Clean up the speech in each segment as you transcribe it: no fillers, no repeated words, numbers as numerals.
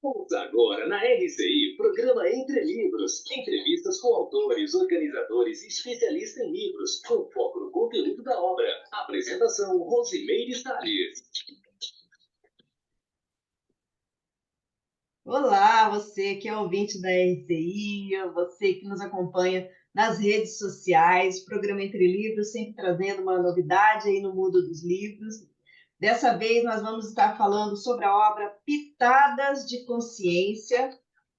Ouça agora na RCI, programa Entre Livros. Entrevistas com autores, organizadores e especialistas em livros, com foco no conteúdo da obra. Apresentação, Rosimeire Salles. Olá, você que é ouvinte da RCI, você que nos acompanha nas redes sociais, programa Entre Livros, sempre trazendo uma novidade aí no mundo dos livros. Dessa vez nós vamos estar falando sobre a obra Pitadas de Consciência.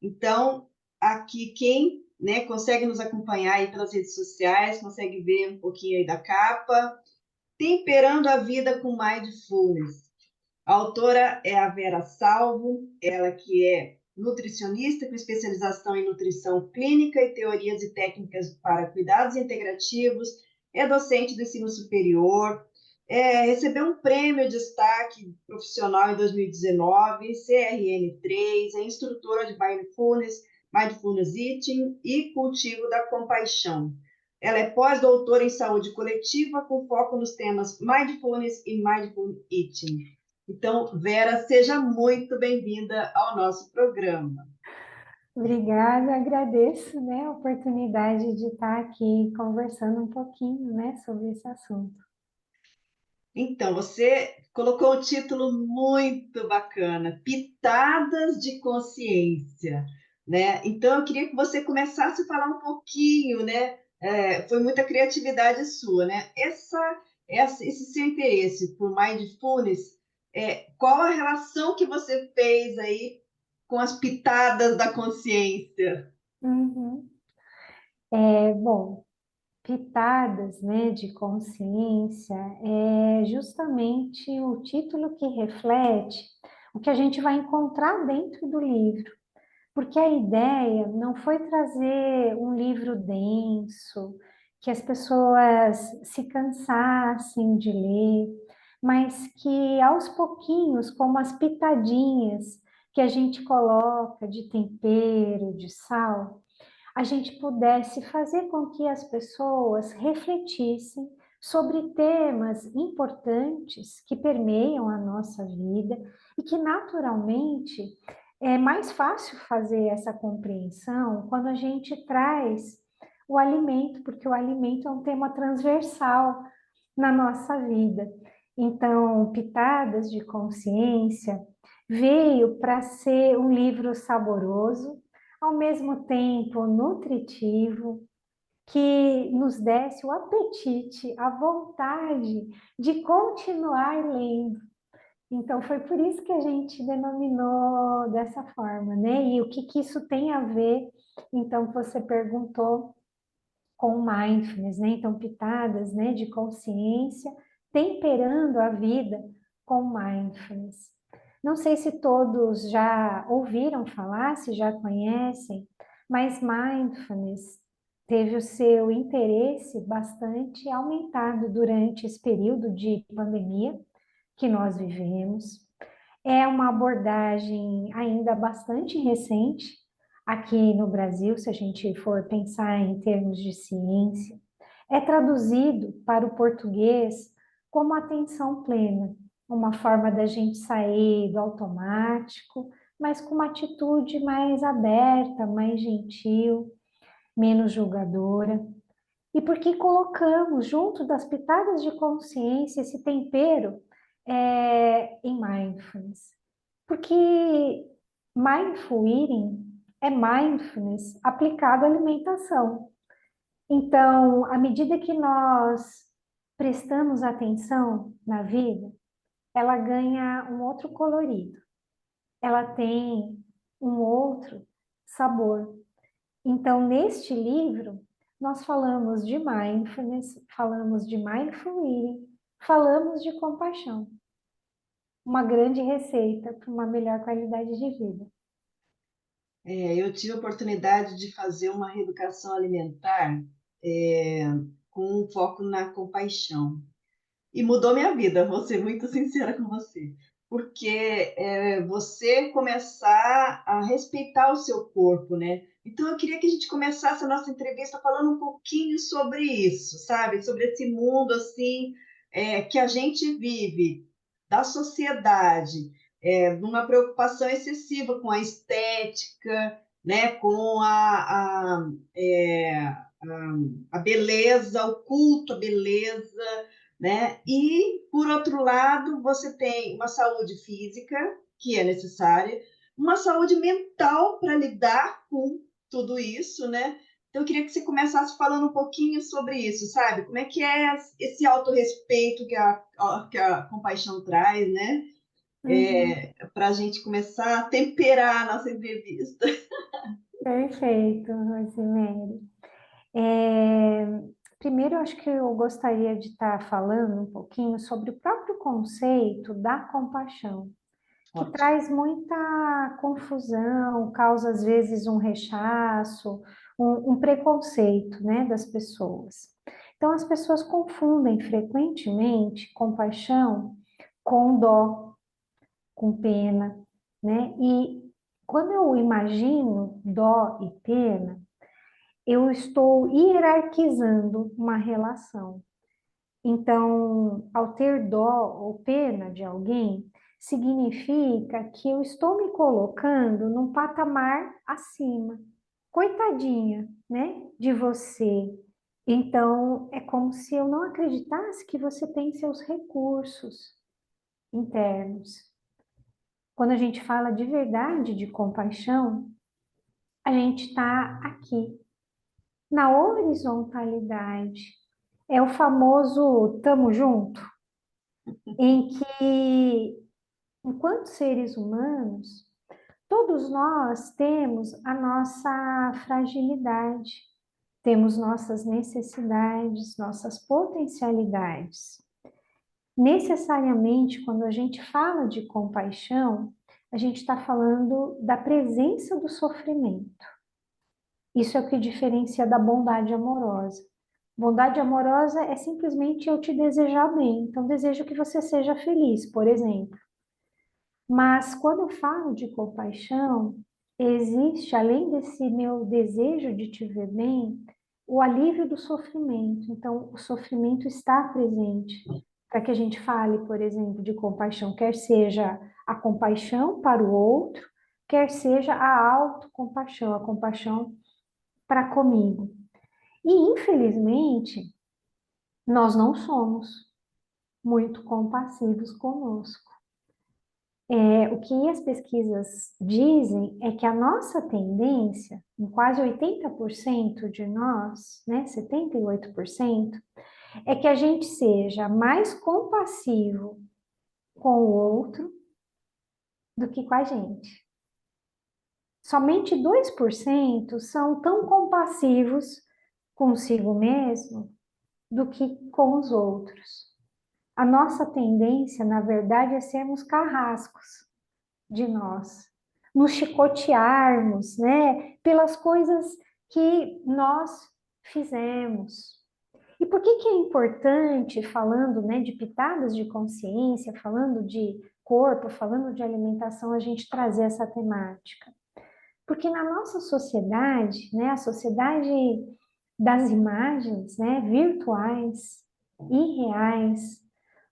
Então, aqui quem, consegue nos acompanhar aí pelas redes sociais, consegue ver um pouquinho aí da capa, Temperando a Vida com Mindfulness. A autora é a Vera Salvo, ela que é nutricionista com especialização em nutrição clínica e teorias e técnicas para cuidados integrativos, é docente do ensino superior, recebeu um prêmio de destaque profissional em 2019, CRN3, é instrutora de Mindfulness Eating e cultivo da compaixão. Ela é pós-doutora em saúde coletiva com foco nos temas Mindfulness e Mindful Eating. Então, Vera, seja muito bem-vinda ao nosso programa. Obrigada, agradeço, a oportunidade de estar aqui conversando um pouquinho, sobre esse assunto. Então, você colocou um título muito bacana, Pitadas de Consciência, né? Então, eu queria que você começasse a falar um pouquinho, né? Foi muita criatividade sua, né? Esse seu interesse por mindfulness, qual a relação que você fez aí com as pitadas da consciência? Uhum. Bom, pitadas, de consciência é justamente o título que reflete o que a gente vai encontrar dentro do livro. Porque a ideia não foi trazer um livro denso, que as pessoas se cansassem de ler, mas que aos pouquinhos, como as pitadinhas que a gente coloca de tempero, de sal, a gente pudesse fazer com que as pessoas refletissem sobre temas importantes que permeiam a nossa vida e que naturalmente é mais fácil fazer essa compreensão quando a gente traz o alimento, porque o alimento é um tema transversal na nossa vida. Então, Pitadas de Consciência veio para ser um livro saboroso, ao mesmo tempo nutritivo, que nos desse o apetite, a vontade de continuar lendo. Então, foi por isso que a gente denominou dessa forma, né? E o que isso tem a ver, então, você perguntou com mindfulness, né? Então, pitadas, de consciência, temperando a vida com mindfulness. Não sei se todos já ouviram falar, se já conhecem, mas mindfulness teve o seu interesse bastante aumentado durante esse período de pandemia que nós vivemos. É uma abordagem ainda bastante recente aqui no Brasil, se a gente for pensar em termos de ciência. É traduzido para o português como atenção plena, uma forma da gente sair do automático, mas com uma atitude mais aberta, mais gentil, menos julgadora. E porque colocamos junto das pitadas de consciência esse tempero em mindfulness. Porque mindful eating é mindfulness aplicado à alimentação. Então, à medida que nós prestamos atenção na vida, ela ganha um outro colorido, ela tem um outro sabor. Então, neste livro, nós falamos de mindfulness, falamos de mindful eating, falamos de compaixão. Uma grande receita para uma melhor qualidade de vida. Eu tive a oportunidade de fazer uma reeducação alimentar com um foco na compaixão. E mudou minha vida, vou ser muito sincera com você. Porque você começar a respeitar o seu corpo, né? Então, eu queria que a gente começasse a nossa entrevista falando um pouquinho sobre isso, sabe? Sobre esse mundo, assim, que a gente vive, da sociedade, numa preocupação excessiva com a estética, né, com a beleza, o culto à beleza, né? E, por outro lado, você tem uma saúde física, que é necessária, uma saúde mental para lidar com tudo isso, né? Então, eu queria que você começasse falando um pouquinho sobre isso, sabe? Como é que é esse autorrespeito que a compaixão traz, né? Uhum. Para a gente começar a temperar a nossa entrevista. Perfeito, Rosemary. É, primeiro, eu acho que eu gostaria de estar falando um pouquinho sobre o próprio conceito da compaixão, que Ótimo. traz muita confusão, causa às vezes um rechaço, um preconceito, né, das pessoas. Então, as pessoas confundem frequentemente compaixão com dó, com pena, né? E quando eu imagino dó e pena, eu estou hierarquizando uma relação. Então, ao ter dó ou pena de alguém, significa que eu estou me colocando num patamar acima. Coitadinha, né, de você. Então, é como se eu não acreditasse que você tem seus recursos internos. Quando a gente fala de verdade, de compaixão, a gente está aqui, na horizontalidade. É o famoso tamo junto, em que, enquanto seres humanos, todos nós temos a nossa fragilidade, temos nossas necessidades, nossas potencialidades. Necessariamente, quando a gente fala de compaixão, a gente está falando da presença do sofrimento. Isso é o que diferencia da bondade amorosa. Bondade amorosa é simplesmente eu te desejar bem. Então, desejo que você seja feliz, por exemplo. Mas quando eu falo de compaixão, existe, além desse meu desejo de te ver bem, o alívio do sofrimento. Então, o sofrimento está presente para que a gente fale, por exemplo, de compaixão, quer seja a compaixão para o outro, quer seja a autocompaixão, a compaixão para comigo. E, infelizmente, nós não somos muito compassivos conosco. O que as pesquisas dizem é que a nossa tendência, em quase 80% de nós, né, 78%, é que a gente seja mais compassivo com o outro do que com a gente. Somente 2% são tão compassivos consigo mesmo do que com os outros. A nossa tendência, na verdade, é sermos carrascos de nós, nos chicotearmos, né, pelas coisas que nós fizemos. E por que que é importante, falando, né, de pitadas de consciência, falando de corpo, falando de alimentação, a gente trazer essa temática? Porque na nossa sociedade, né, a sociedade das imagens, né, virtuais, irreais,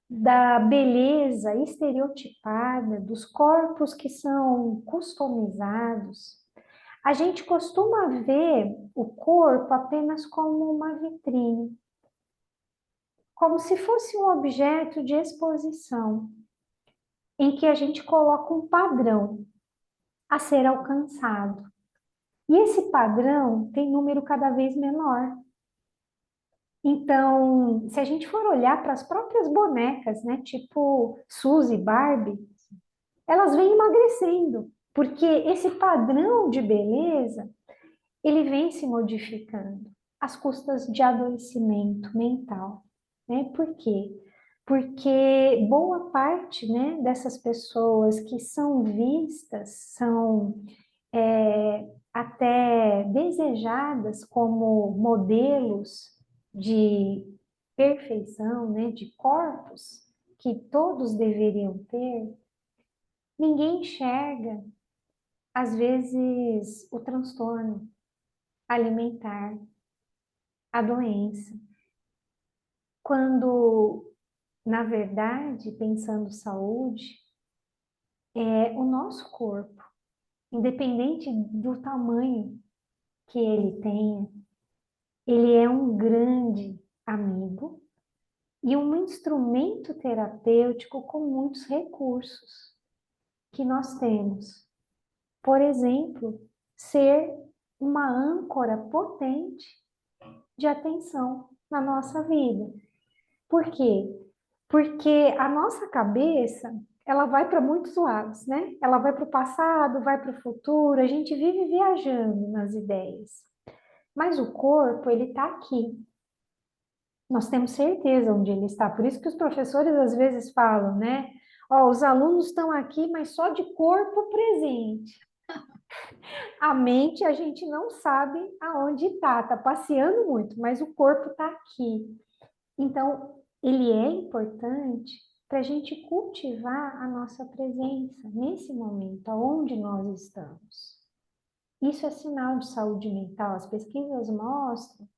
da beleza estereotipada, dos corpos que são customizados, a gente costuma ver o corpo apenas como uma vitrine, como se fosse um objeto de exposição, em que a gente coloca um padrão a ser alcançado. E esse padrão tem número cada vez menor. Então, se a gente for olhar para as próprias bonecas, né, tipo Suzy, Barbie, elas vêm emagrecendo, porque esse padrão de beleza, ele vem se modificando às custas de adoecimento mental, né? Por quê? Porque boa parte, né, dessas pessoas que são vistas, são até desejadas como modelos de perfeição, né, de corpos que todos deveriam ter, ninguém enxerga, às vezes, o transtorno alimentar, a doença. Quando, na verdade, pensando saúde, o nosso corpo, independente do tamanho que ele tenha, ele é um grande amigo e um instrumento terapêutico com muitos recursos que nós temos. Por exemplo, ser uma âncora potente de atenção na nossa vida. Por quê? Porque a nossa cabeça, ela vai para muitos lados, né? Ela vai para o passado, vai para o futuro, a gente vive viajando nas ideias. Mas o corpo, ele está aqui. Nós temos certeza onde ele está. Por isso que os professores às vezes falam, né? Ó, os alunos estão aqui, mas só de corpo presente. A mente a gente não sabe aonde está passeando muito, mas o corpo está aqui. Então, ele é importante para a gente cultivar a nossa presença nesse momento, aonde nós estamos. Isso é sinal de saúde mental. As pesquisas mostram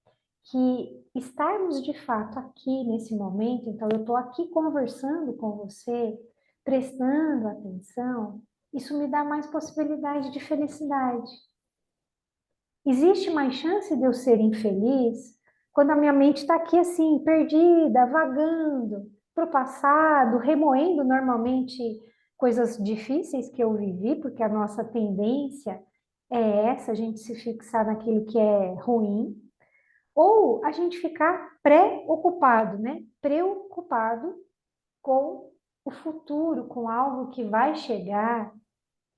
que estarmos de fato aqui nesse momento, então eu estou aqui conversando com você, prestando atenção, isso me dá mais possibilidade de felicidade. Existe mais chance de eu ser infeliz quando a minha mente está aqui assim, perdida, vagando para o passado, remoendo normalmente coisas difíceis que eu vivi, porque a nossa tendência é essa, a gente se fixar naquilo que é ruim, ou a gente ficar preocupado, né? Preocupado com o futuro, com algo que vai chegar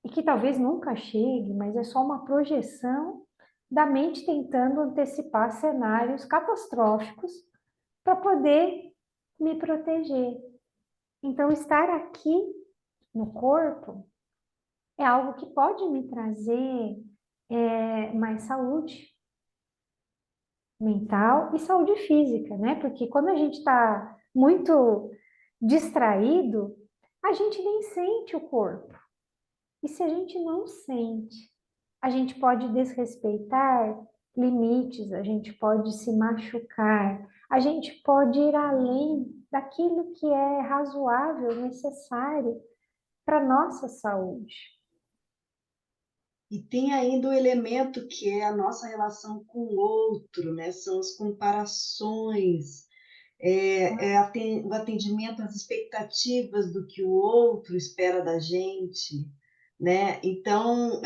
e que talvez nunca chegue, mas é só uma projeção da mente tentando antecipar cenários catastróficos para poder me proteger. Então, estar aqui no corpo é algo que pode me trazer mais saúde mental e saúde física, né? Porque quando a gente está muito distraído, a gente nem sente o corpo. E se a gente não sente, a gente pode desrespeitar limites, a gente pode se machucar, a gente pode ir além daquilo que é razoável, necessário para a nossa saúde. E tem ainda o elemento que é a nossa relação com o outro, né? São as comparações, o atendimento às expectativas do que o outro espera da gente, né? Então,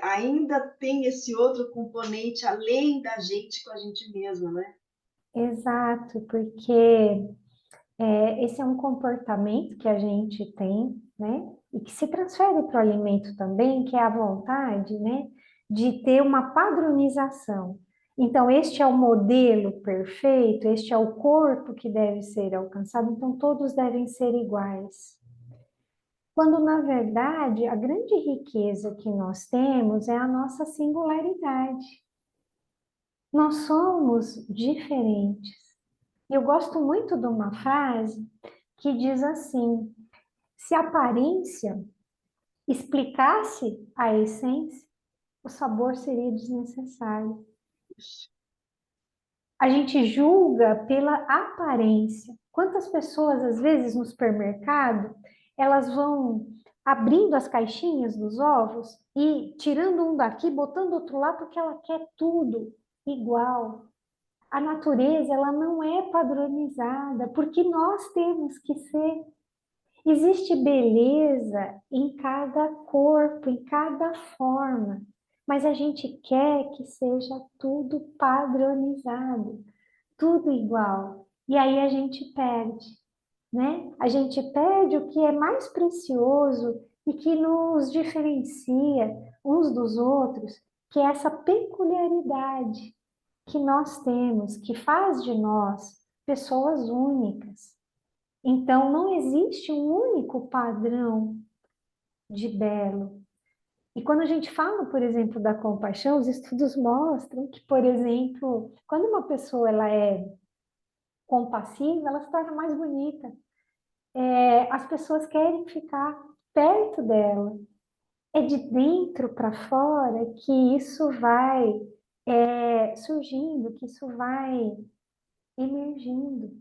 ainda tem esse outro componente além da gente com a gente mesma, né? Exato, porque esse é um comportamento que a gente tem, né? E que se transfere para o alimento também, que é a vontade, né? De ter uma padronização. Então, este é o modelo perfeito, este é o corpo que deve ser alcançado, então todos devem ser iguais. Quando, na verdade, a grande riqueza que nós temos é a nossa singularidade. Nós somos diferentes. Eu gosto muito de uma frase que diz assim: se a aparência explicasse a essência, o sabor seria desnecessário. A gente julga pela aparência. Quantas pessoas, às vezes, no supermercado, elas vão abrindo as caixinhas dos ovos e tirando um daqui, botando outro lá, porque ela quer tudo igual. A natureza, ela não é padronizada, porque nós temos que ser. Existe beleza em cada corpo, em cada forma, mas a gente quer que seja tudo padronizado, tudo igual. E aí a gente perde, né? A gente perde o que é mais precioso e que nos diferencia uns dos outros, que é essa peculiaridade que nós temos, que faz de nós pessoas únicas. Então, não existe um único padrão de belo. E quando a gente fala, por exemplo, da compaixão, os estudos mostram que, por exemplo, quando uma pessoa ela é compassiva, ela se torna mais bonita. As pessoas querem ficar perto dela. É de dentro para fora que isso vai surgindo, que isso vai emergindo.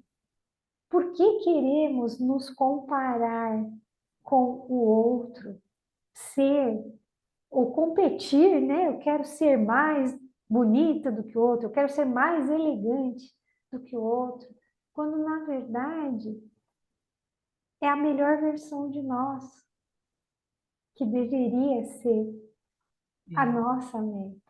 Por que queremos nos comparar com o outro? ser ou competir, né? Eu quero ser mais bonita do que o outro, eu quero ser mais elegante do que o outro, quando na verdade é a melhor versão de nós que deveria ser a É. nossa meta.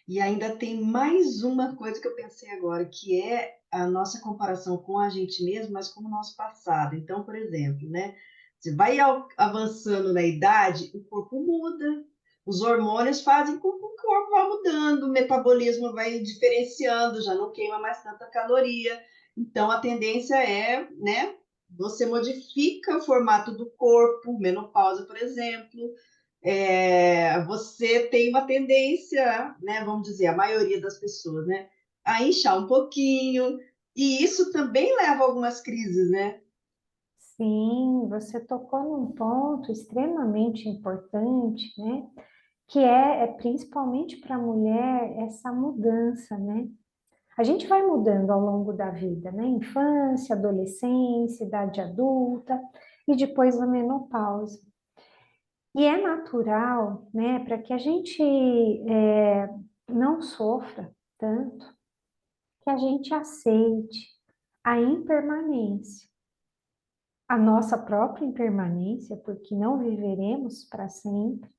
E ainda tem mais uma coisa que eu pensei agora, que é a nossa comparação com a gente mesmo, mas com o nosso passado. Então, por exemplo, né? Você vai avançando na idade, o corpo muda. Os hormônios fazem com que o corpo vá mudando, o metabolismo vai diferenciando, já não queima mais tanta caloria. Então, a tendência é, né? Você modifica o formato do corpo, menopausa, por exemplo, você tem uma tendência, né, vamos dizer, a maioria das pessoas, né, a inchar um pouquinho, e isso também leva a algumas crises, né? Sim, você tocou num ponto extremamente importante, né? Que é principalmente para a mulher essa mudança, né? A gente vai mudando ao longo da vida, né? Infância, adolescência, idade adulta e depois a menopausa. E é natural, né, para que a gente não sofra tanto, que a gente aceite a impermanência, a nossa própria impermanência, porque não viveremos para sempre,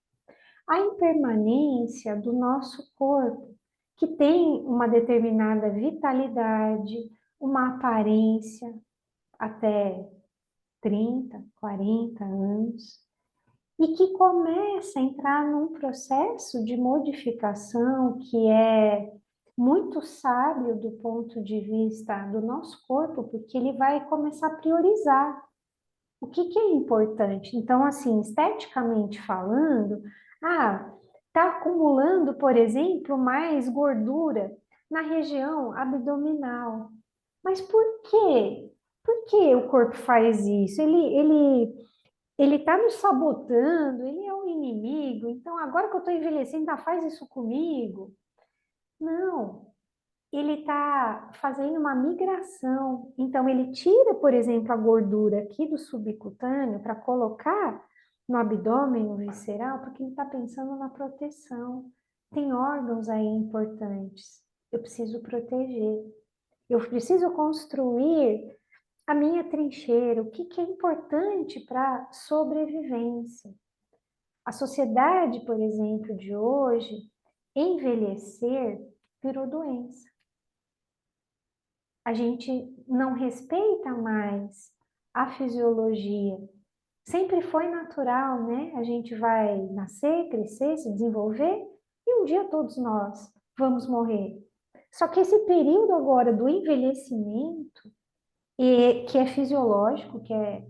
a impermanência do nosso corpo, que tem uma determinada vitalidade, uma aparência até 30, 40 anos, e que começa a entrar num processo de modificação que é muito sábio do ponto de vista do nosso corpo, porque ele vai começar a priorizar o que que é importante. Então, assim, esteticamente falando, tá acumulando, por exemplo, mais gordura na região abdominal. Mas por quê? Por que o corpo faz isso? Ele está nos sabotando, ele é um inimigo, então agora que eu estou envelhecendo, ainda faz isso comigo? Não, ele está fazendo uma migração. Então, ele tira, por exemplo, a gordura aqui do subcutâneo para colocar no abdômen, no visceral, porque ele está pensando na proteção. Tem órgãos aí importantes. Eu preciso proteger. Eu preciso construir a minha trincheira, o que que é importante para sobrevivência. A sociedade, por exemplo, de hoje, envelhecer virou doença. A gente não respeita mais a fisiologia. Sempre foi natural, né? A gente vai nascer, crescer, se desenvolver e um dia todos nós vamos morrer. Só que esse período agora do envelhecimento, que é fisiológico, que é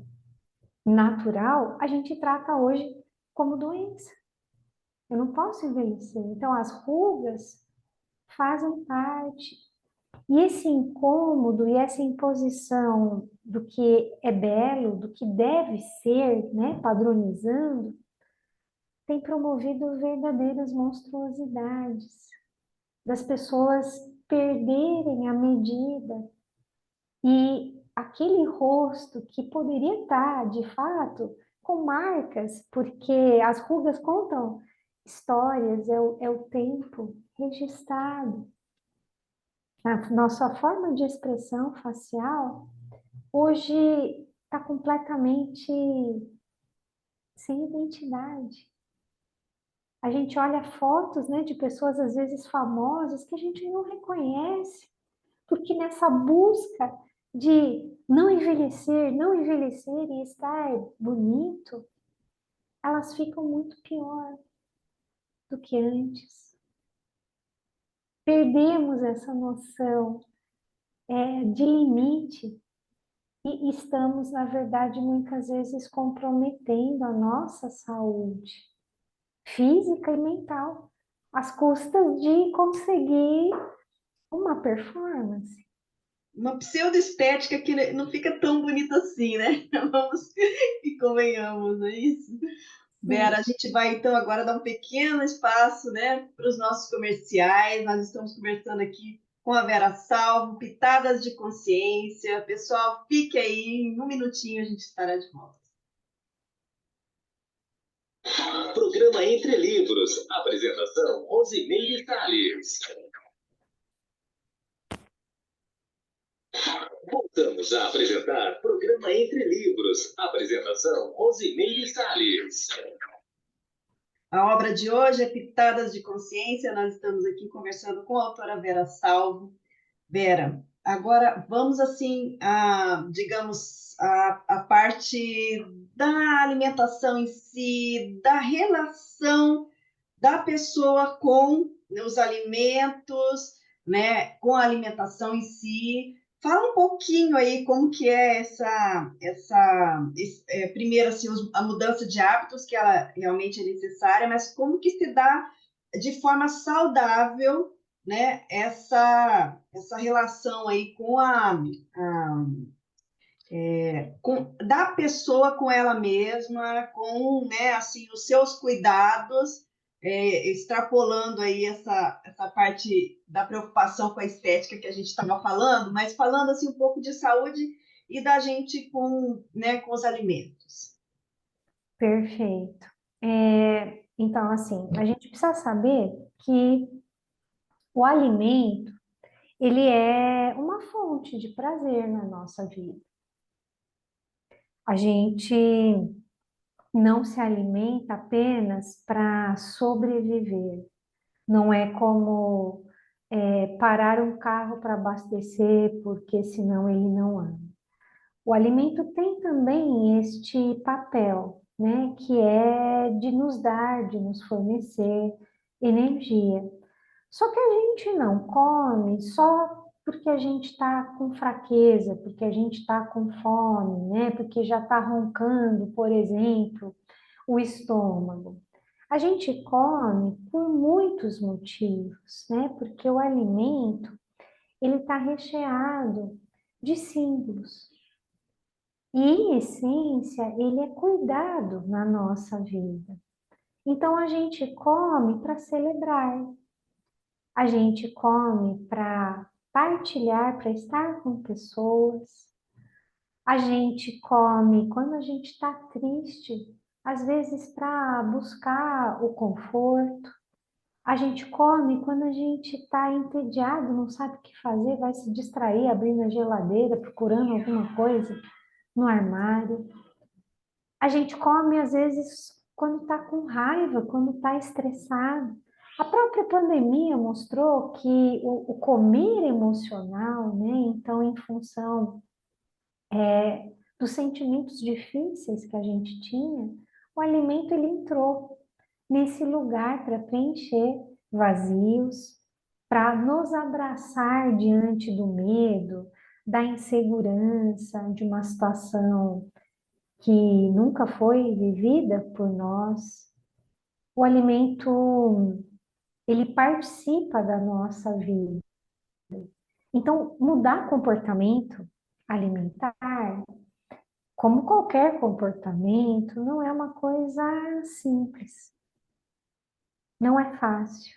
natural, a gente trata hoje como doença. Eu não posso envelhecer. Então, as rugas fazem parte. E esse incômodo e essa imposição do que é belo, do que deve ser, né, padronizando, tem promovido verdadeiras monstruosidades, das pessoas perderem a medida e aquele rosto que poderia estar, de fato, com marcas, porque as rugas contam histórias, é o tempo registrado. A nossa forma de expressão facial hoje está completamente sem identidade. A gente olha fotos, né, de pessoas às vezes famosas que a gente não reconhece, porque nessa busca de não envelhecer e estar bonito, elas ficam muito pior do que antes. Perdemos essa noção de limite e estamos, na verdade, muitas vezes comprometendo a nossa saúde física e mental, às custas de conseguir uma performance. Uma pseudoestética que não fica tão bonita assim, né? Vamos e convenhamos, não é isso? Vera, a gente vai então agora dar um pequeno espaço, né, para os nossos comerciais. Nós estamos conversando aqui com a Vera Salvo, Pitadas de Consciência. Pessoal, fique aí, em um minutinho a gente estará de volta. Programa Entre Livros. Apresentação, Rosimeire Salles. Voltamos a apresentar Programa Entre Livros. Apresentação, Rosimeire Salles. A obra de hoje é Pitadas de Consciência. Nós estamos aqui conversando com a autora Vera Salvo. Vera, agora vamos assim, digamos, a parte da alimentação em si, da relação da pessoa com os alimentos, né, com a alimentação em si. Fala um pouquinho aí como que é primeiro assim, a mudança de hábitos, que ela realmente é necessária, mas como que se dá de forma saudável, né, essa relação aí da pessoa com ela mesma, com, né, assim, os seus cuidados, extrapolando aí essa parte da preocupação com a estética que a gente estava falando, mas falando assim um pouco de saúde e da gente com, né, com os alimentos. Perfeito. Então, assim, a gente precisa saber que o alimento, ele é uma fonte de prazer na nossa vida. A gente não se alimenta apenas para sobreviver. Não é como parar um carro para abastecer, porque senão ele não anda. O alimento tem também este papel, né, que é de nos dar, de nos fornecer energia. Só que a gente não come só porque a gente está com fraqueza, porque a gente está com fome, né? Porque já está roncando, por exemplo, o estômago. A gente come por muitos motivos, né? Porque o alimento, ele está recheado de símbolos. E, em essência, ele é cuidado na nossa vida. Então, a gente come para celebrar. A gente come para partilhar, para estar com pessoas. A gente come quando a gente está triste, às vezes para buscar o conforto. A gente come quando a gente está entediado, não sabe o que fazer, vai se distrair abrindo a geladeira, procurando alguma coisa no armário. A gente come, às vezes, quando está com raiva, quando está estressado. A própria pandemia mostrou que o comer emocional, né? Então, em função dos sentimentos difíceis que a gente tinha, o alimento ele entrou nesse lugar para preencher vazios, para nos abraçar diante do medo, da insegurança, de uma situação que nunca foi vivida por nós. O alimento, ele participa da nossa vida. Então, mudar comportamento alimentar, como qualquer comportamento, não é uma coisa simples. Não é fácil.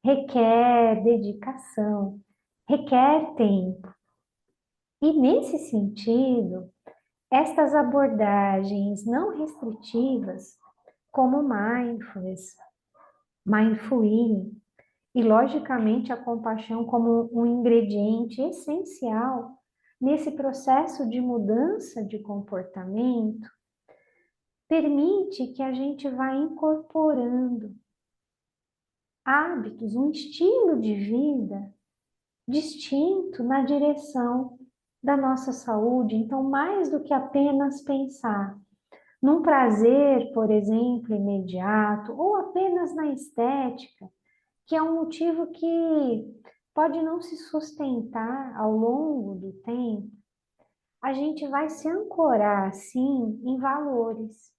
Requer dedicação, requer tempo. E nesse sentido, estas abordagens não restritivas, como mindfulness, mindful eating, e logicamente a compaixão como um ingrediente essencial nesse processo de mudança de comportamento, permite que a gente vá incorporando hábitos, um estilo de vida distinto na direção da nossa saúde. Então, mais do que apenas pensar num prazer, por exemplo, imediato, ou apenas na estética, que é um motivo que pode não se sustentar ao longo do tempo, a gente vai se ancorar, assim, em valores.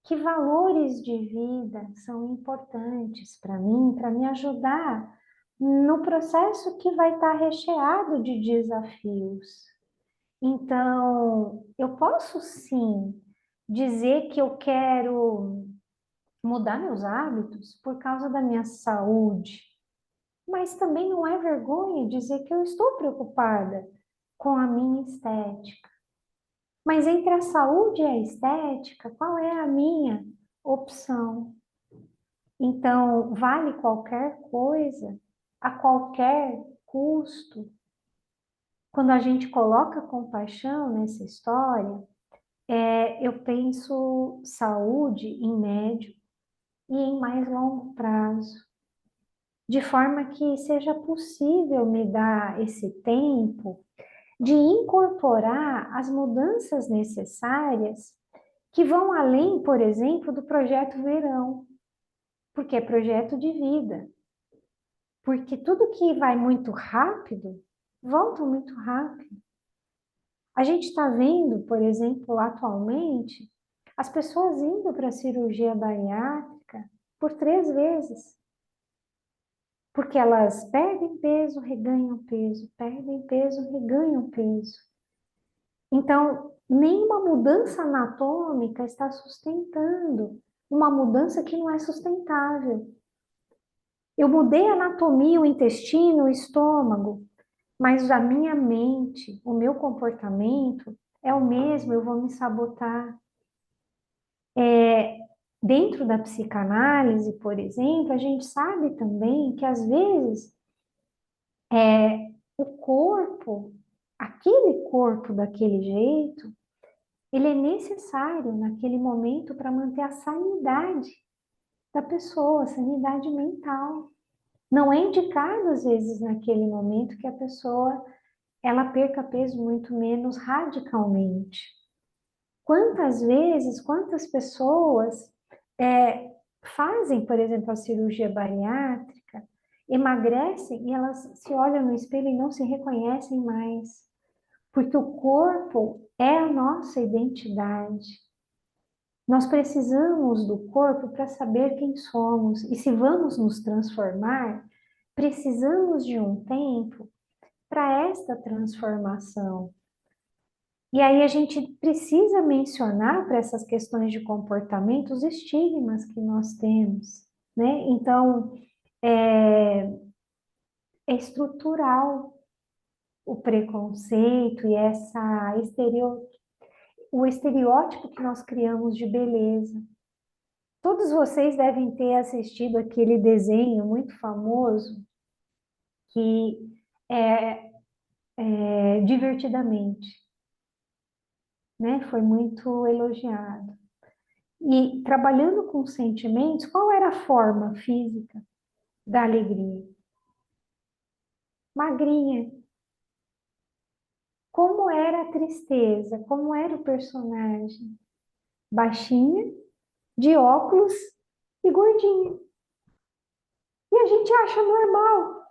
Que valores de vida são importantes para mim, para me ajudar no processo que vai estar recheado de desafios. Então, eu posso sim dizer que eu quero mudar meus hábitos por causa da minha saúde, mas também não é vergonha dizer que eu estou preocupada com a minha estética. Mas entre a saúde e a estética, qual é a minha opção. Então, vale qualquer coisa, a qualquer custo. Quando a gente coloca compaixão nessa história, eu penso saúde em médio e em mais longo prazo, de forma que seja possível me dar esse tempo de incorporar as mudanças necessárias que vão além, por exemplo, do projeto verão, porque é projeto de vida. Porque tudo que vai muito rápido, volta muito rápido. A gente está vendo, por exemplo, atualmente, as pessoas indo para a cirurgia bariátrica por 3 vezes. Porque elas perdem peso, reganham peso, perdem peso, reganham peso. Então, nenhuma mudança anatômica está sustentando uma mudança que não é sustentável. Eu mudei a anatomia, o intestino, o estômago, mas a minha mente, o meu comportamento é o mesmo, eu vou me sabotar. Dentro da psicanálise, por exemplo, a gente sabe também que às vezes o corpo, aquele corpo daquele jeito, ele é necessário naquele momento para manter a sanidade da pessoa, a sanidade mental. Não é indicado, às vezes, naquele momento que a pessoa ela perca peso muito menos radicalmente. Quantas vezes, quantas pessoas fazem, por exemplo, a cirurgia bariátrica, emagrecem e elas se olham no espelho e não se reconhecem mais, porque o corpo é a nossa identidade. Nós precisamos do corpo para saber quem somos, e se vamos nos transformar, precisamos de um tempo para esta transformação. E aí a gente precisa mencionar para essas questões de comportamento os estigmas que nós temos, né? Então, é estrutural o preconceito e o estereótipo que nós criamos de beleza. Todos vocês devem ter assistido aquele desenho muito famoso que é Divertidamente, né? Foi muito elogiado. E trabalhando com sentimentos, qual era a forma física da alegria? Magrinha. Como era a tristeza? Como era o personagem? Baixinha, de óculos e gordinha. E a gente acha normal.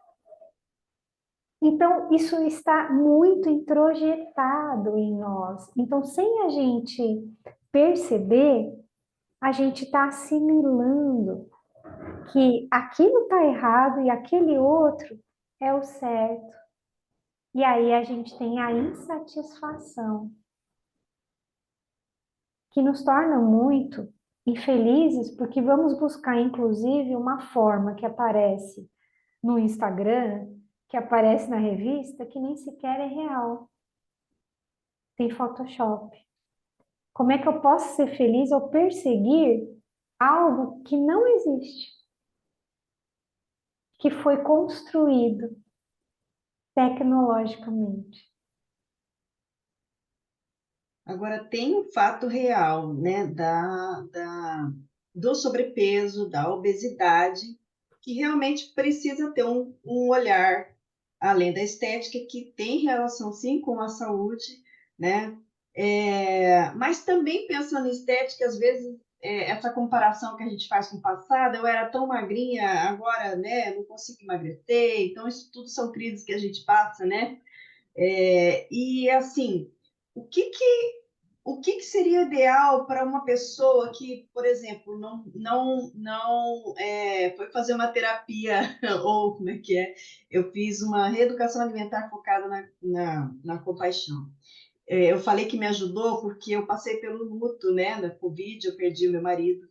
Então, isso está muito introjetado em nós. Então, sem a gente perceber, a gente está assimilando que aquilo está errado e aquele outro é o certo. E aí a gente tem a insatisfação, que nos torna muito infelizes, porque vamos buscar, inclusive, uma forma que aparece no Instagram, que aparece na revista, que nem sequer é real. Tem Photoshop. Como é que eu posso ser feliz ao perseguir algo que não existe, que foi construído tecnologicamente? Agora, tem o fato real, né, do sobrepeso, da obesidade, que realmente precisa ter um olhar, além da estética, que tem relação, sim, com a saúde, né? Mas também pensando em estética, às vezes, essa comparação que a gente faz com o passado, eu era tão magrinha, agora, né, não consigo emagrecer, então isso tudo são crises que a gente passa, né? E, assim, o que que seria ideal para uma pessoa que, por exemplo, não foi fazer uma terapia, ou como é que é? Eu fiz uma reeducação alimentar focada na compaixão. Eu falei que me ajudou porque eu passei pelo luto, né, da Covid, eu perdi o meu marido.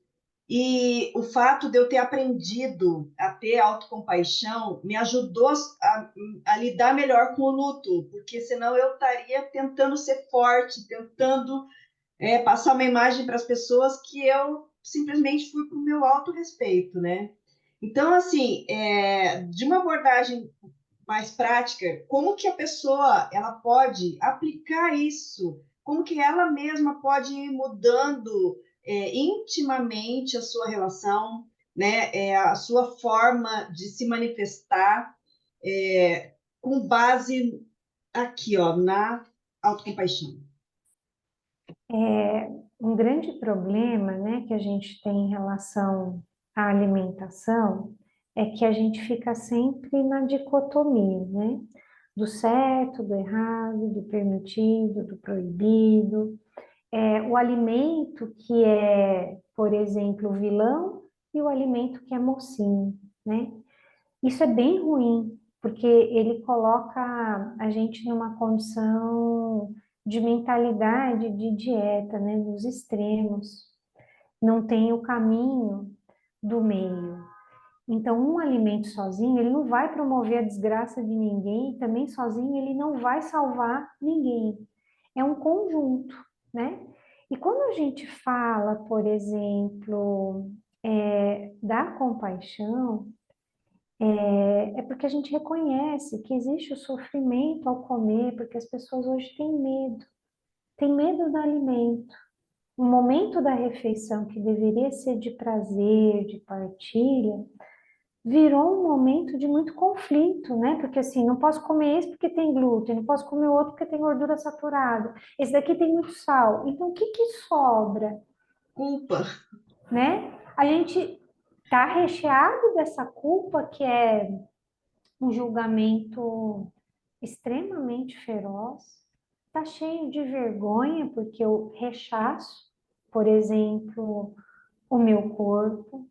E o fato de eu ter aprendido a ter autocompaixão me ajudou a lidar melhor com o luto, porque senão eu estaria tentando ser forte, tentando passar uma imagem para as pessoas que eu simplesmente fui para o meu autorrespeito, né? Então, assim, de uma abordagem mais prática, como que a pessoa ela pode aplicar isso? Como que ela mesma pode ir mudando intimamente a sua relação, né? A sua forma de se manifestar com base aqui, ó, na autocompaixão. Um grande problema, né, que a gente tem em relação à alimentação é que a gente fica sempre na dicotomia, né? Do certo, do errado, do permitido, do proibido. O alimento que é, por exemplo, vilão e o alimento que é mocinho, né? Isso é bem ruim, porque ele coloca a gente numa condição de mentalidade de dieta, né, dos extremos. Não tem o caminho do meio. Então, um alimento sozinho, ele não vai promover a desgraça de ninguém, e também sozinho ele não vai salvar ninguém. É um conjunto, né? E quando a gente fala, por exemplo, da compaixão, é porque a gente reconhece que existe o sofrimento ao comer, porque as pessoas hoje têm medo do alimento. O momento da refeição, que deveria ser de prazer, de partilha, virou um momento de muito conflito, né? Porque assim, não posso comer esse porque tem glúten, não posso comer outro porque tem gordura saturada, esse daqui tem muito sal. Então, o que que sobra, Culpa. né? A gente tá recheado dessa culpa que é um julgamento extremamente feroz, tá cheio de vergonha porque eu rechaço, por exemplo, o meu corpo.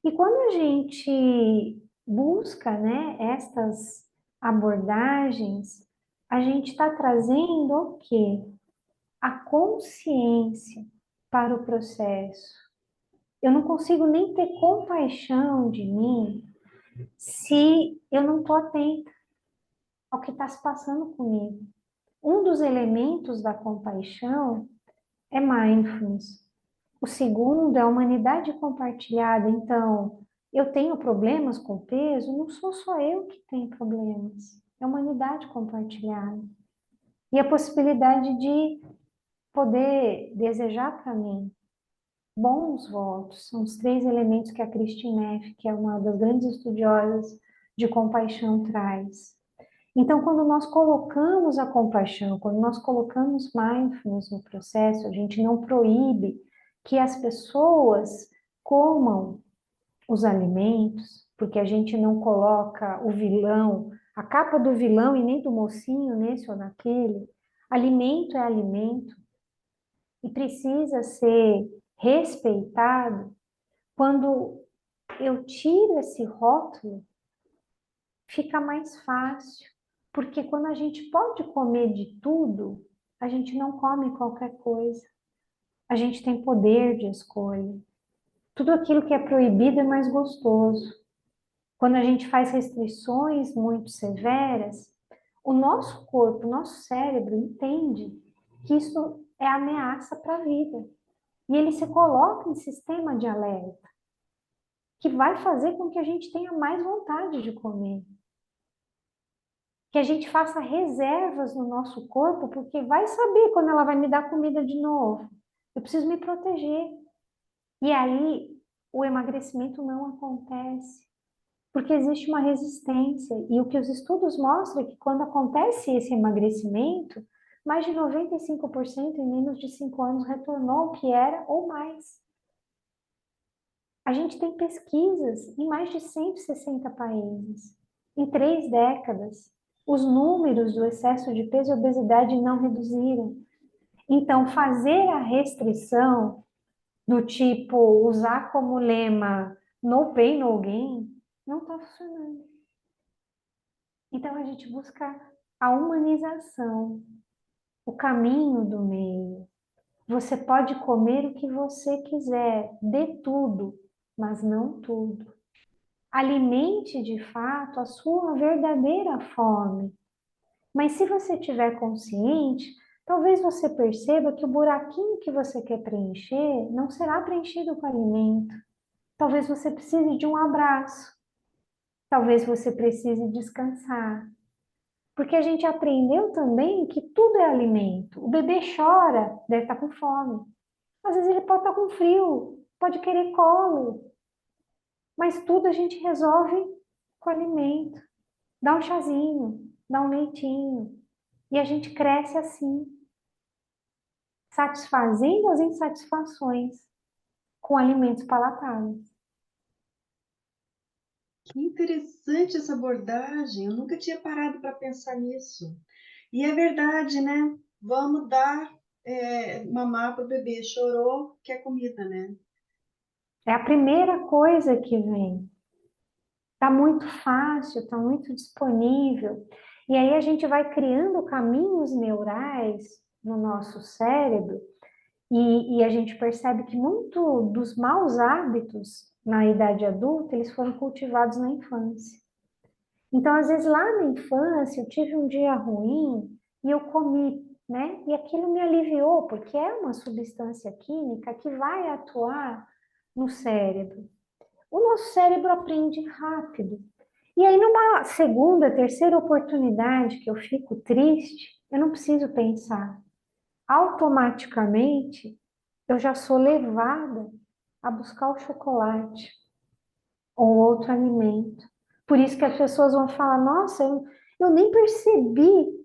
E quando a gente busca, né, estas abordagens, a gente está trazendo o quê? A consciência para o processo. Eu não consigo nem ter compaixão de mim se eu não estou atenta ao que está se passando comigo. Um dos elementos da compaixão é mindfulness. O segundo é a humanidade compartilhada. Então, eu tenho problemas com peso, não sou só eu que tenho problemas. É a humanidade compartilhada. E a possibilidade de poder desejar para mim bons votos. São os três elementos que a Christine Neff, que é uma das grandes estudiosas de compaixão, traz. Então, quando nós colocamos a compaixão, quando nós colocamos mindfulness no processo, a gente não proíbe que as pessoas comam os alimentos, porque a gente não coloca o vilão, a capa do vilão e nem do mocinho nesse ou naquele. Alimento é alimento e precisa ser respeitado. Quando eu tiro esse rótulo, fica mais fácil, porque quando a gente pode comer de tudo, a gente não come qualquer coisa. A gente tem poder de escolha. Tudo aquilo que é proibido é mais gostoso. Quando a gente faz restrições muito severas, o nosso corpo, o nosso cérebro entende que isso é ameaça para a vida. E ele se coloca em sistema de alerta, que vai fazer com que a gente tenha mais vontade de comer. Que a gente faça reservas no nosso corpo, porque vai saber quando ela vai me dar comida de novo. Eu preciso me proteger. E aí o emagrecimento não acontece, porque existe uma resistência. E o que os estudos mostram é que quando acontece esse emagrecimento, mais de 95% em menos de 5 anos retornou ao que era ou mais. A gente tem pesquisas em mais de 160 países, em 3 décadas. Os números do excesso de peso e obesidade não reduziram. Então, fazer a restrição do tipo usar como lema no pain, no gain, não está funcionando. Então, a gente busca a humanização, o caminho do meio. Você pode comer o que você quiser, dê tudo, mas não tudo. Alimente de fato a sua verdadeira fome. Mas se você estiver consciente, Talvez você perceba que o buraquinho que você quer preencher não será preenchido com alimento. Talvez você precise de um abraço. Talvez você precise descansar. Porque a gente aprendeu também que tudo é alimento. O bebê chora, deve estar com fome. Às vezes ele pode estar com frio, pode querer colo. Mas tudo a gente resolve com alimento. Dá um chazinho, dá um leitinho. E a gente cresce assim, satisfazendo as insatisfações com alimentos palatáveis. Que interessante essa abordagem. Eu nunca tinha parado para pensar nisso. E é verdade, né? Vamos dar mamar para o bebê. Chorou, quer comida, né? É a primeira coisa que vem. Está muito fácil, está muito disponível. E aí a gente vai criando caminhos neurais no nosso cérebro e a gente percebe que muito dos maus hábitos na idade adulta, eles foram cultivados na infância. Então, às vezes, lá na infância, eu tive um dia ruim e eu comi, né? E aquilo me aliviou, porque é uma substância química que vai atuar no cérebro. O nosso cérebro aprende rápido. E aí, numa segunda, terceira oportunidade que eu fico triste, eu não preciso pensar. Automaticamente, eu já sou levada a buscar o chocolate ou outro alimento. Por isso que as pessoas vão falar, nossa, eu nem percebi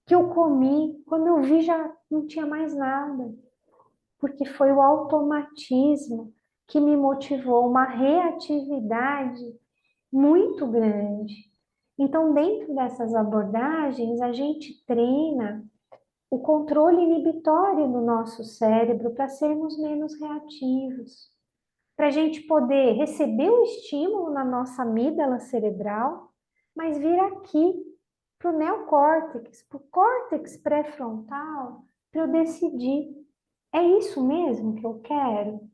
que eu comi, quando eu vi já não tinha mais nada. Porque foi o automatismo que me motivou, uma reatividade muito grande. Então, dentro dessas abordagens, a gente treina o controle inibitório do nosso cérebro para sermos menos reativos, para a gente poder receber o estímulo na nossa amígdala cerebral, mas vir aqui para o neocórtex, para o córtex pré-frontal, para eu decidir, é isso mesmo que eu quero?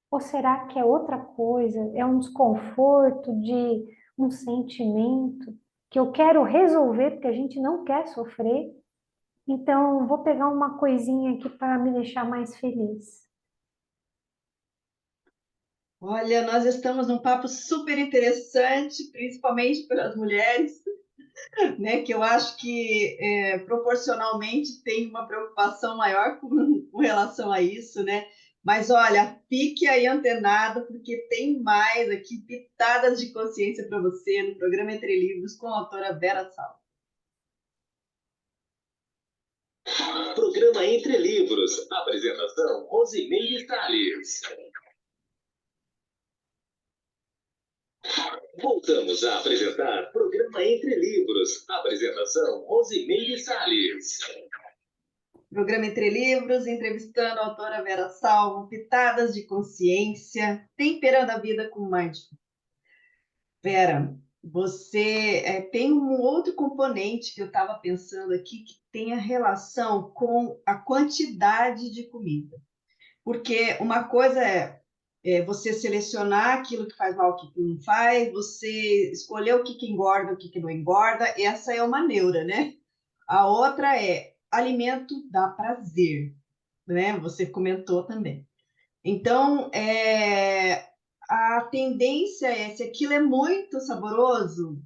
Ou será que é outra coisa? É um desconforto de um sentimento que eu quero resolver porque a gente não quer sofrer? Então, vou pegar uma coisinha aqui para me deixar mais feliz. Olha, nós estamos num papo super interessante, principalmente pelas mulheres, né? Que eu acho que proporcionalmente tem uma preocupação maior com relação a isso, né? Mas olha, fique aí antenado, porque tem mais aqui pitadas de consciência para você no programa Entre Livros com a autora Vera Sal. Programa Entre Livros. Apresentação: Rosimeire Salles. Voltamos a apresentar Programa Entre Livros. Apresentação: Rosimeire Salles. Programa Entre Livros, entrevistando a autora Vera Salvo, pitadas de consciência, temperando a vida com mindfulness. Vera, você tem um outro componente que eu estava pensando aqui que tem a relação com a quantidade de comida. Porque uma coisa é você selecionar aquilo que faz mal, o que não faz, você escolher o que engorda, o que não engorda, essa é uma neura, né? A outra é alimento dá prazer, né? Você comentou também. Então, a tendência é, se aquilo é muito saboroso,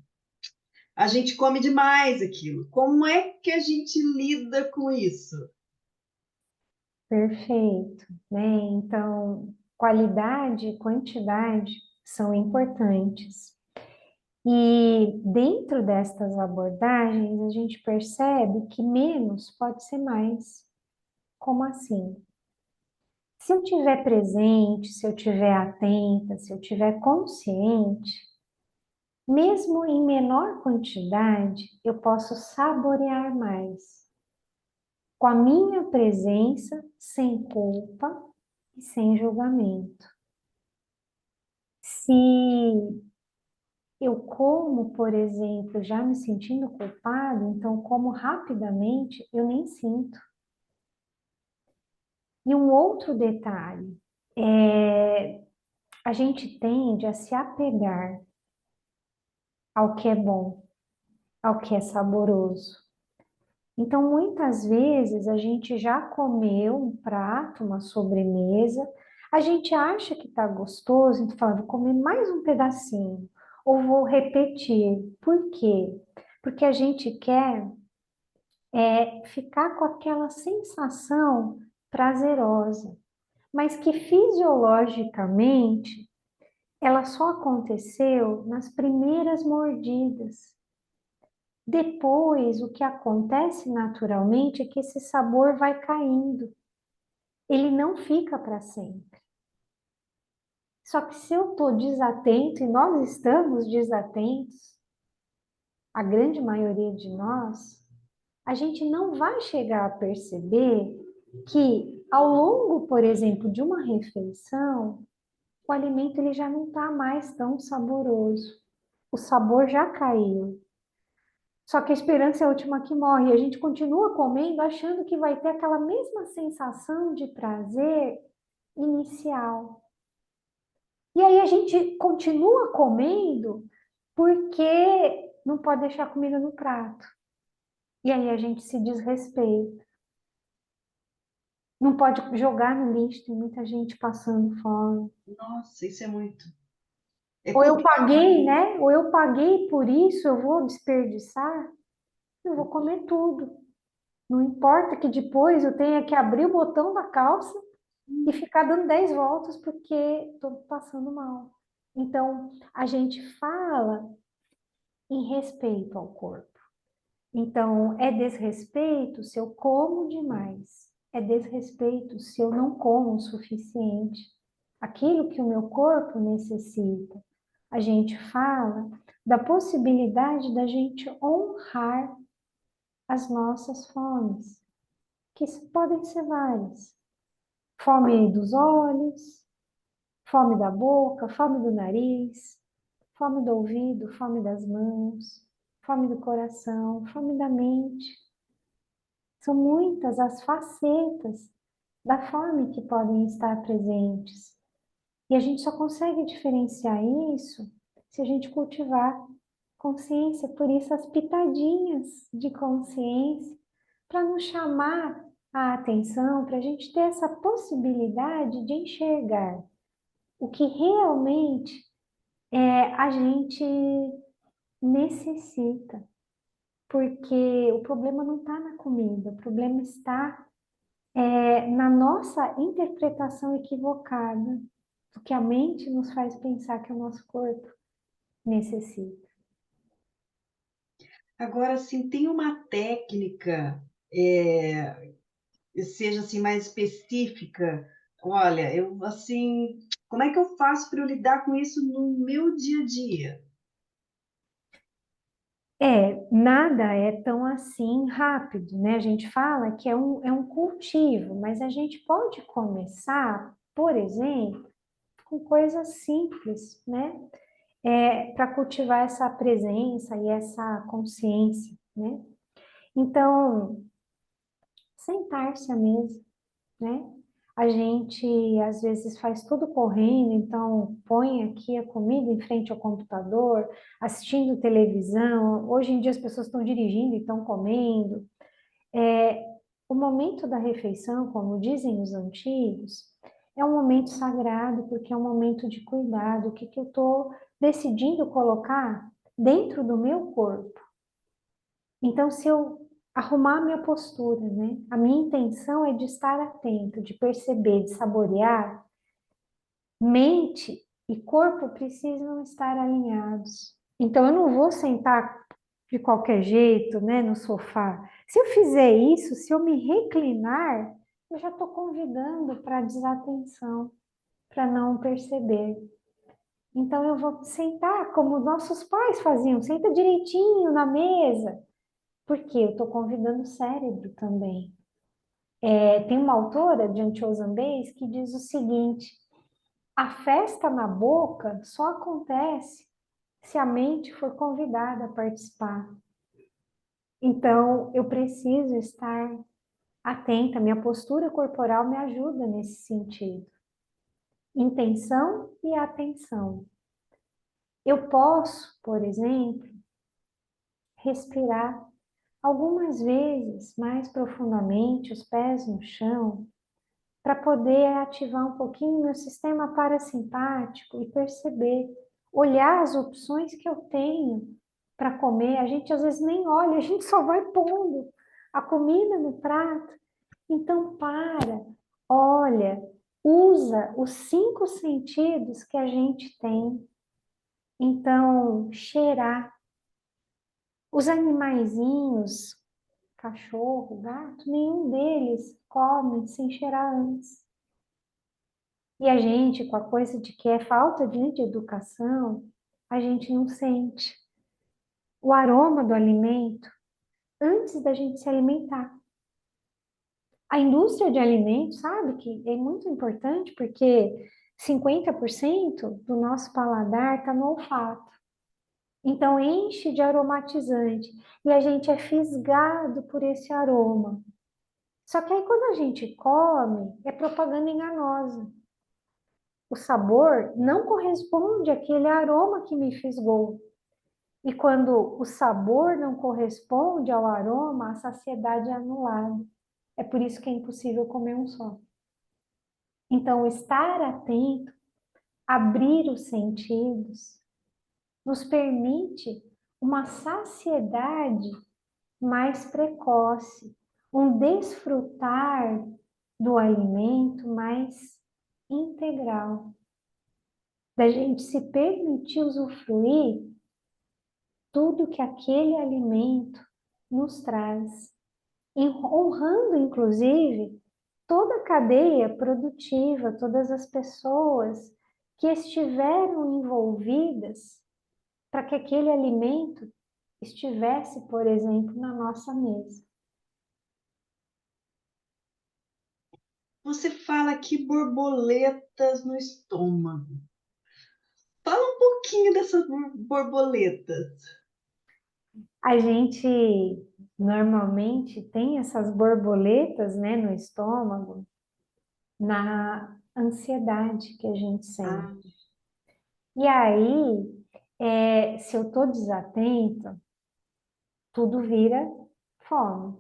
a gente come demais aquilo. Como é que a gente lida com isso? Perfeito, né? Então, qualidade e quantidade são importantes. E dentro destas abordagens, a gente percebe que menos pode ser mais. Como assim? Se eu estiver presente, se eu estiver atenta, se eu estiver consciente, mesmo em menor quantidade, eu posso saborear mais. Com a minha presença, sem culpa e sem julgamento. Se eu como, por exemplo, já me sentindo culpado, então como rapidamente, eu nem sinto. E um outro detalhe, a gente tende a se apegar ao que é bom, ao que é saboroso. Então, muitas vezes, a gente já comeu um prato, uma sobremesa, a gente acha que está gostoso, então fala, vou comer mais um pedacinho, ou vou repetir. Por quê? Porque a gente quer ficar com aquela sensação prazerosa, mas que fisiologicamente ela só aconteceu nas primeiras mordidas. Depois, o que acontece naturalmente é que esse sabor vai caindo. Ele não fica para sempre. Só que se eu estou desatento, e nós estamos desatentos, a grande maioria de nós, a gente não vai chegar a perceber que ao longo, por exemplo, de uma refeição, o alimento ele já não está mais tão saboroso. O sabor já caiu. Só que a esperança é a última que morre. E a gente continua comendo achando que vai ter aquela mesma sensação de prazer inicial. E aí a gente continua comendo porque não pode deixar comida no prato. E aí a gente se desrespeita. Não pode jogar no lixo, tem muita gente passando fome. Nossa, isso é muito. É Ou eu cultural. paguei, né? Ou eu paguei por isso, eu vou desperdiçar? Eu vou comer tudo. Não importa que depois eu tenha que abrir o botão da calça e ficar dando 10 voltas porque estou passando mal. Então, a gente fala em respeito ao corpo. Então, é desrespeito se eu como demais. É desrespeito se eu não como o suficiente. Aquilo que o meu corpo necessita. A gente fala da possibilidade da gente honrar as nossas fomes, que podem ser várias. Fome dos olhos, fome da boca, fome do nariz, fome do ouvido, fome das mãos, fome do coração, fome da mente. São muitas as facetas da fome que podem estar presentes. E a gente só consegue diferenciar isso se a gente cultivar consciência, por isso as pitadinhas de consciência, para nos chamar a atenção, para a gente ter essa possibilidade de enxergar o que realmente a gente necessita. Porque o problema não está na comida, o problema está na nossa interpretação equivocada do que a mente nos faz pensar que o nosso corpo necessita. Agora, assim, tem uma técnica, seja assim, mais específica. Olha, eu assim, como é que eu faço para eu lidar com isso no meu dia a dia? Nada é tão assim rápido, né? A gente fala que é um cultivo, mas a gente pode começar, por exemplo, com coisas simples, né? Para cultivar essa presença e essa consciência, né? Então, sentar-se à mesa, né? A gente às vezes faz tudo correndo, então põe aqui a comida em frente ao computador, assistindo televisão. Hoje em dia as pessoas estão dirigindo e estão comendo. O momento da refeição, como dizem os antigos, é um momento sagrado, porque é um momento de cuidado. O que eu estou decidindo colocar dentro do meu corpo? Então, se eu arrumar a minha postura, né? A minha intenção é de estar atento, de perceber, de saborear. Mente e corpo precisam estar alinhados. Então, eu não vou sentar de qualquer jeito, né, no sofá. Se eu fizer isso, se eu me reclinar, eu já estou convidando para desatenção, para não perceber. Então, eu vou sentar como nossos pais faziam, senta direitinho na mesa, porque eu estou convidando o cérebro também. Tem uma autora, Jancho Zambês, que diz o seguinte: a festa na boca só acontece se a mente for convidada a participar. Então, eu preciso estar atenta, minha postura corporal me ajuda nesse sentido. Intenção e atenção. Eu posso, por exemplo, respirar algumas vezes, mais profundamente, os pés no chão, para poder ativar um pouquinho meu sistema parasimpático e perceber, olhar as opções que eu tenho para comer. A gente às vezes nem olha, a gente só vai pondo a comida no prato. Então para, olha, usa os 5 sentidos que a gente tem. Então, cheirar. Os animaizinhos, cachorro, gato, nenhum deles come sem cheirar antes. E a gente, com a coisa de que é falta de educação, a gente não sente o aroma do alimento antes da gente se alimentar. A indústria de alimentos, sabe, que é muito importante porque 50% do nosso paladar está no olfato. Então, enche de aromatizante e a gente é fisgado por esse aroma. Só que aí, quando a gente come, é propaganda enganosa. O sabor não corresponde àquele aroma que me fisgou. E quando o sabor não corresponde ao aroma, a saciedade é anulada. É por isso que é impossível comer um só. Então, estar atento, abrir os sentidos, nos permite uma saciedade mais precoce, um desfrutar do alimento mais integral, da gente se permitir usufruir tudo que aquele alimento nos traz, honrando, inclusive, toda a cadeia produtiva, todas as pessoas que estiveram envolvidas para que aquele alimento estivesse, por exemplo, na nossa mesa. Você fala aqui borboletas no estômago. Fala um pouquinho dessas borboletas. A gente normalmente tem essas borboletas, né, no estômago, na ansiedade que a gente Ah, sente. E aí, se eu estou desatenta, tudo vira fome.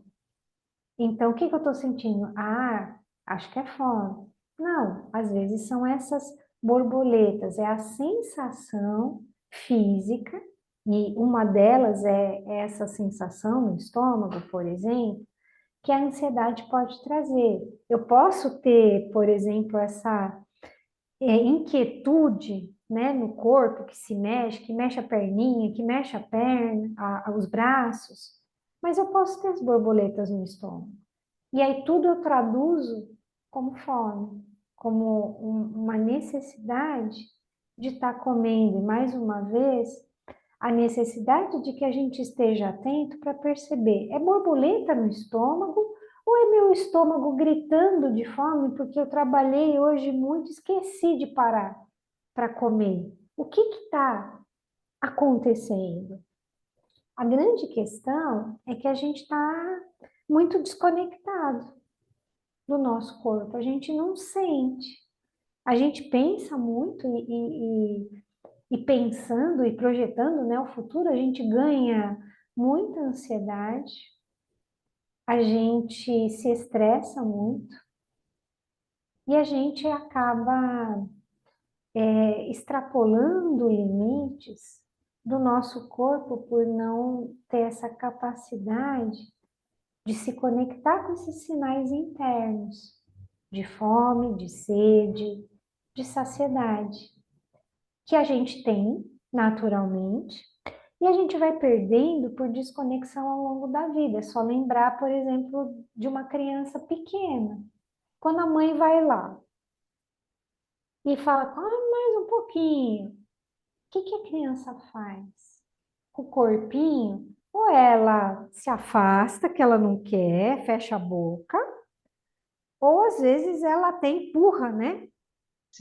Então, o que que eu estou sentindo? Ah, acho que é fome. Não, às vezes são essas borboletas, é a sensação física, e uma delas é essa sensação no estômago, por exemplo, que a ansiedade pode trazer. Eu posso ter, por exemplo, essa inquietude, né, no corpo que mexe a perninha, que mexe a perna, os braços, mas eu posso ter as borboletas no estômago. E aí tudo eu traduzo como fome, como uma necessidade de estar comendo. E mais uma vez, a necessidade de que a gente esteja atento para perceber, é borboleta no estômago ou é meu estômago gritando de fome porque eu trabalhei hoje muito, esqueci de parar para comer? O que está acontecendo? A grande questão é que a gente está muito desconectado do nosso corpo, a gente não sente. A gente pensa muito e pensando e projetando, né, o futuro, a gente ganha muita ansiedade, a gente se estressa muito e a gente acaba extrapolando limites do nosso corpo por não ter essa capacidade de se conectar com esses sinais internos de fome, de sede, de saciedade, que a gente tem naturalmente, e a gente vai perdendo por desconexão ao longo da vida. É só lembrar, por exemplo, de uma criança pequena. Quando a mãe vai lá e fala, come mais um pouquinho, o que que a criança faz? Com o corpinho, ou ela se afasta, que ela não quer, fecha a boca, ou às vezes ela até empurra, né,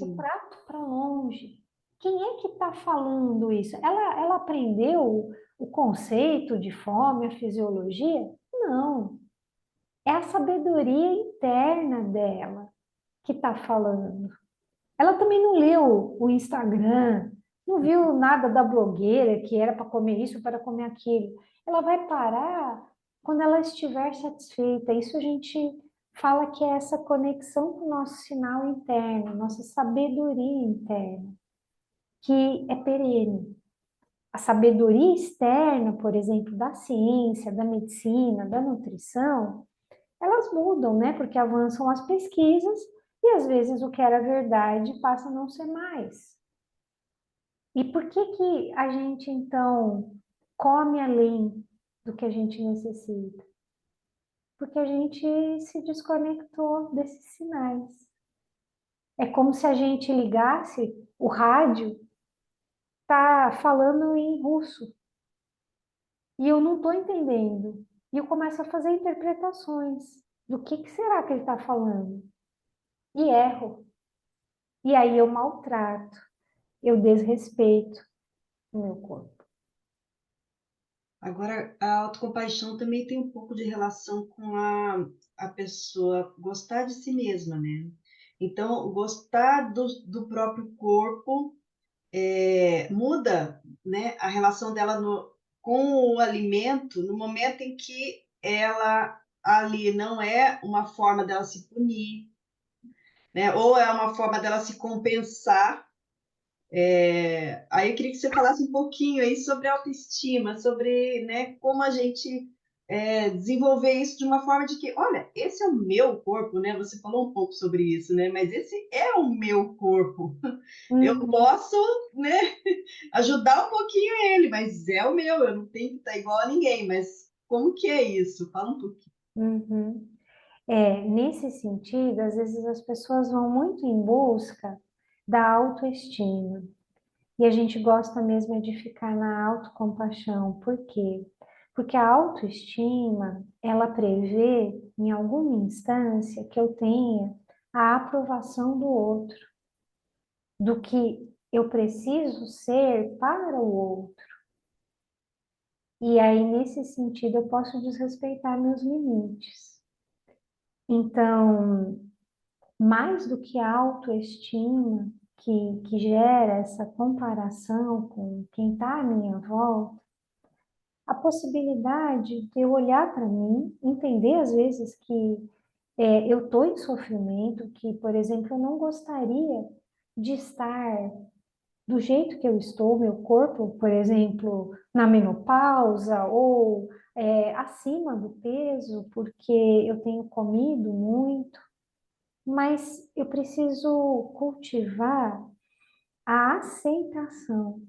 o sim. prato para longe. Quem é que está falando isso? Ela aprendeu o conceito de fome, a fisiologia? Não. É a sabedoria interna dela que está falando. Ela também não leu o Instagram, não viu nada da blogueira que era para comer isso, para comer aquilo. Ela vai parar quando ela estiver satisfeita. Isso a gente fala que é essa conexão com o nosso sinal interno, nossa sabedoria interna, que é perene. A sabedoria externa, por exemplo, da ciência, da medicina, da nutrição, elas mudam, né? Porque avançam as pesquisas e às vezes o que era verdade passa a não ser mais. E por que que a gente então come além do que a gente necessita? Porque a gente se desconectou desses sinais. É como se a gente ligasse o rádio, tá falando em russo, e eu não estou entendendo. E eu começo a fazer interpretações do que será que ele está falando. E erro. E aí eu maltrato, eu desrespeito o meu corpo. Agora, a autocompaixão também tem um pouco de relação com a pessoa gostar de si mesma, né? Então, gostar do próprio corpo muda, né, a relação dela com o alimento no momento em que ela ali não é uma forma dela se punir, né? Ou é uma forma dela se compensar. Aí eu queria que você falasse um pouquinho aí sobre autoestima, sobre, né, como a gente desenvolver isso de uma forma de que, olha, esse é o meu corpo, né? Você falou um pouco sobre isso, né? Mas esse é o meu corpo. Eu Uhum, posso, né, ajudar um pouquinho ele, mas é o meu, eu não tenho que estar igual a ninguém. Mas como que é isso? Fala um pouquinho. uhum. Nesse sentido, às vezes as pessoas vão muito em busca da autoestima. E a gente gosta mesmo é de ficar na autocompaixão. Por quê? Porque a autoestima, ela prevê, em alguma instância, que eu tenha a aprovação do outro, do que eu preciso ser para o outro. E aí, nesse sentido, eu posso desrespeitar meus limites. Então, mais do que a autoestima, que gera essa comparação com quem está à minha volta, a possibilidade de eu olhar para mim, entender às vezes que eu estou em sofrimento, que, por exemplo, eu não gostaria de estar do jeito que eu estou, meu corpo, por exemplo, na menopausa ou acima do peso, porque eu tenho comido muito, mas eu preciso cultivar a aceitação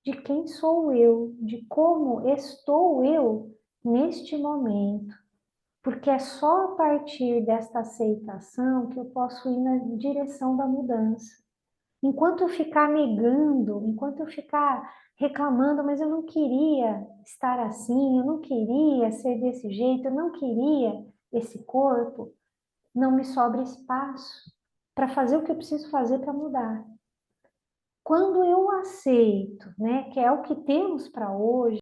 de quem sou eu, de como estou eu neste momento, porque é só a partir desta aceitação que eu posso ir na direção da mudança. Enquanto eu ficar negando, enquanto eu ficar reclamando, mas eu não queria estar assim, eu não queria ser desse jeito, eu não queria esse corpo, não me sobra espaço para fazer o que eu preciso fazer para mudar. Quando eu aceito, né, que é o que temos para hoje,